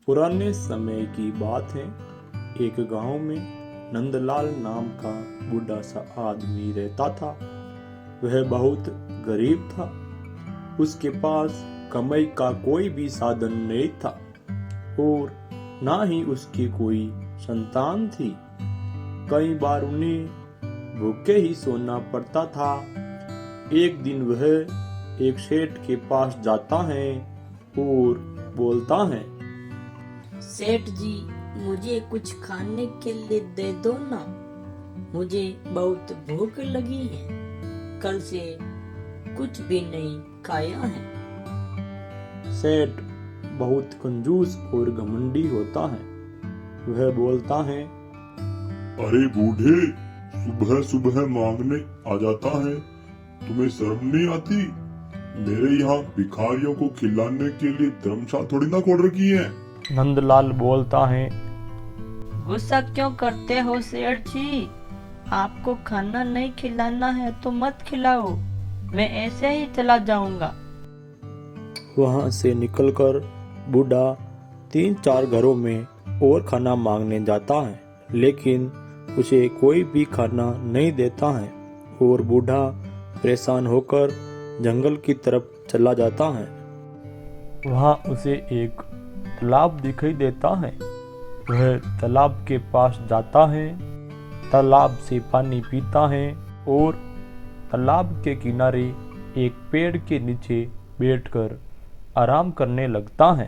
पुराने समय की बात है। एक गांव में नंदलाल नाम का बूढ़ा सा आदमी रहता था। वह बहुत गरीब था। उसके पास कमाई का कोई भी साधन नहीं था और ना ही उसकी कोई संतान थी। कई बार उन्हें भूखे ही सोना पड़ता था। एक दिन वह एक सेठ के पास जाता है और बोलता है, सेठ जी, मुझे कुछ खाने के लिए दे दो ना। मुझे बहुत भूख लगी है। कल से कुछ भी नहीं खाया है। सेठ बहुत कंजूस और घमंडी होता है। वह बोलता है, अरे बूढ़े, सुबह सुबह मांगने आ जाता है। तुम्हें शर्म नहीं आती? मेरे यहाँ भिखारियों को खिलाने के लिए धर्मशाला थोड़ी ना खोल रखी है। नंदलाल बोलता है, गुस्सा क्यों करते हो सेठ जी? आपको खाना नहीं खिलाना है तो मत खिलाओ। मैं ऐसे ही चला जाऊंगा। वहां से निकलकर बूढ़ा 3-4 घरों में और खाना मांगने जाता है, लेकिन उसे कोई भी खाना नहीं देता है और बूढ़ा परेशान होकर जंगल की तरफ चला जाता है। वहां उसे एक तालाब दिखाई देता है। वह तालाब के पास जाता है, तालाब से पानी पीता है और तालाब के किनारे एक पेड़ के नीचे बैठकर आराम करने लगता है।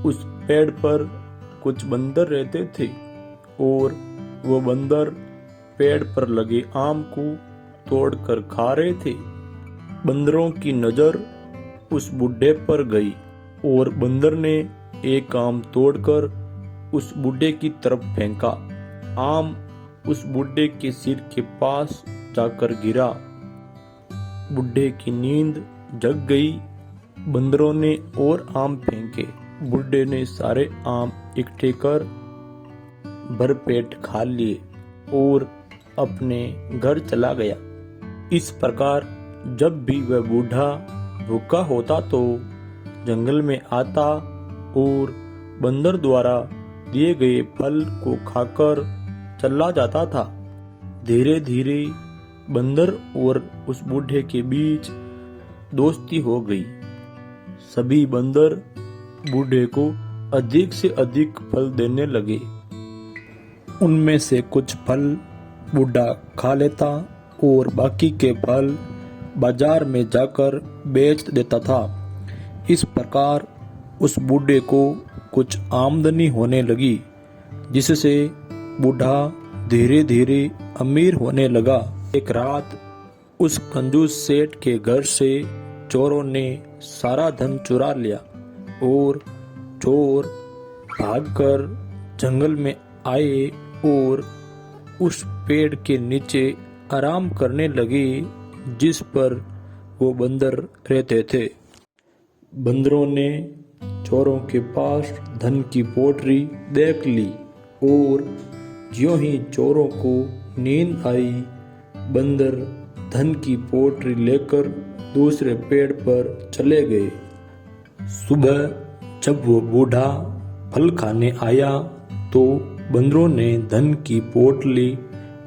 उस पेड़ पर कुछ बंदर रहते थे और वो बंदर पेड़ पर लगे आम को तोड़कर खा रहे थे। बंदरों की नजर उस बूढ़े पर गई और बंदर ने एक आम तोड़कर उस बूढ़े की तरफ फेंका। आम उस बूढ़े के सिर के पास जाकर गिरा। बूढ़े की नींद जग गई। बंदरों ने और आम फेंके। बूढ़े ने सारे आम इकट्ठे कर भरपेट खा लिए और अपने घर चला गया। इस प्रकार जब भी वह बूढ़ा भूखा होता तो जंगल में आता और बंदर द्वारा दिए गए फल को खाकर चला जाता था। धीरे धीरे बंदर और उस बूढ़े के बीच दोस्ती हो गई। सभी बंदर बूढ़े को अधिक से अधिक फल देने लगे। उनमें से कुछ फल बूढ़ा खा लेता और बाकी के फल बाजार में जाकर बेच देता था। इस प्रकार उस बूढ़े को कुछ आमदनी होने लगी, जिससे बूढ़ा धीरे धीरे अमीर होने लगा। एक रात उस कंजूस सेठ के घर से चोरों ने सारा धन चुरा लिया और चोर भागकर जंगल में आए और उस पेड़ के नीचे आराम करने लगे जिस पर वो बंदर रहते थे। बंदरों ने चोरों के पास धन की पोटली देख ली और ज्यों ही चोरों को नींद आई, बंदर धन की पोटली लेकर दूसरे पेड़ पर चले गए। सुबह जब वो बूढ़ा फल खाने आया तो बंदरों ने धन की पोटली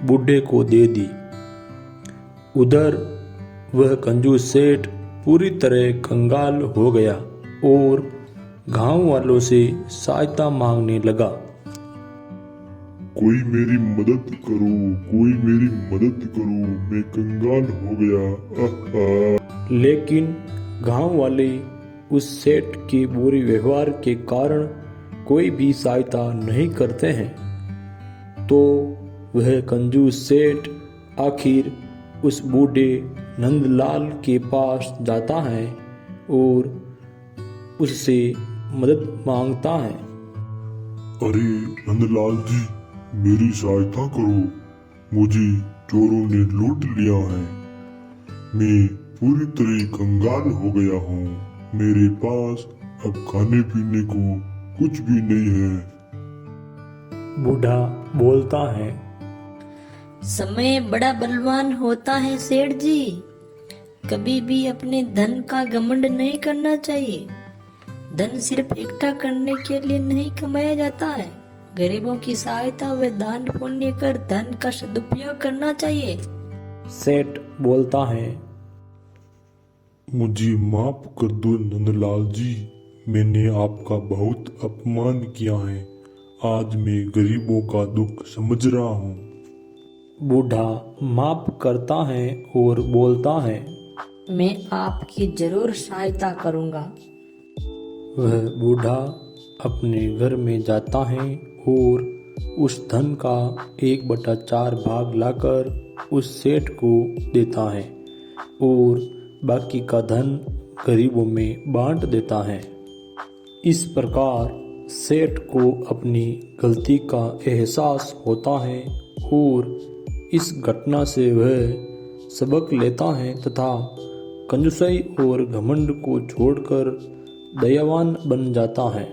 बूढ़े को दे दी। उधर वह कंजूस सेठ पूरी तरह कंगाल हो गया और गांव वालों से सहायता मांगने लगा। कोई मेरी मदद करो, कोई मेरी मदद करो, मैं कंगाल हो गया। लेकिन गांव वाले उस सेठ के बुरे व्यवहार के कारण कोई भी सहायता नहीं करते हैं। तो वह कंजूस सेठ आखिर उस बूढ़े नंदलाल के पास जाता है और उससे मदद मांगता है। अरे नंदलाल जी, मेरी सहायता करो। मुझे चोरों ने लूट लिया है। मैं पूरी तरह कंगाल हो गया हूँ। मेरे पास अब खाने पीने को कुछ भी नहीं है। बूढ़ा बोलता है, समय बड़ा बलवान होता है सेठ जी। कभी भी अपने धन का घमंड नहीं करना चाहिए। धन सिर्फ इकट्ठा करने के लिए नहीं कमाया जाता है। गरीबों की सहायता व दान पुण्य कर धन का सदुपयोग करना चाहिए। सेठ बोलता है, मुझे माफ कर दो नंदलाल जी, मैंने आपका बहुत अपमान किया है। आज मैं गरीबों का दुख समझ रहा हूँ। बूढ़ा माफ करता है और बोलता है, मैं आपकी जरूर सहायता करूँगा। वह बूढ़ा अपने घर में जाता है और उस धन का 1/4 भाग लाकर उस सेठ को देता है और बाकी का धन गरीबों में बांट देता है। इस प्रकार सेठ को अपनी गलती का एहसास होता है और इस घटना से वह सबक लेता है तथा कंजूसाई और घमंड को छोड़कर दयावान बन जाता है।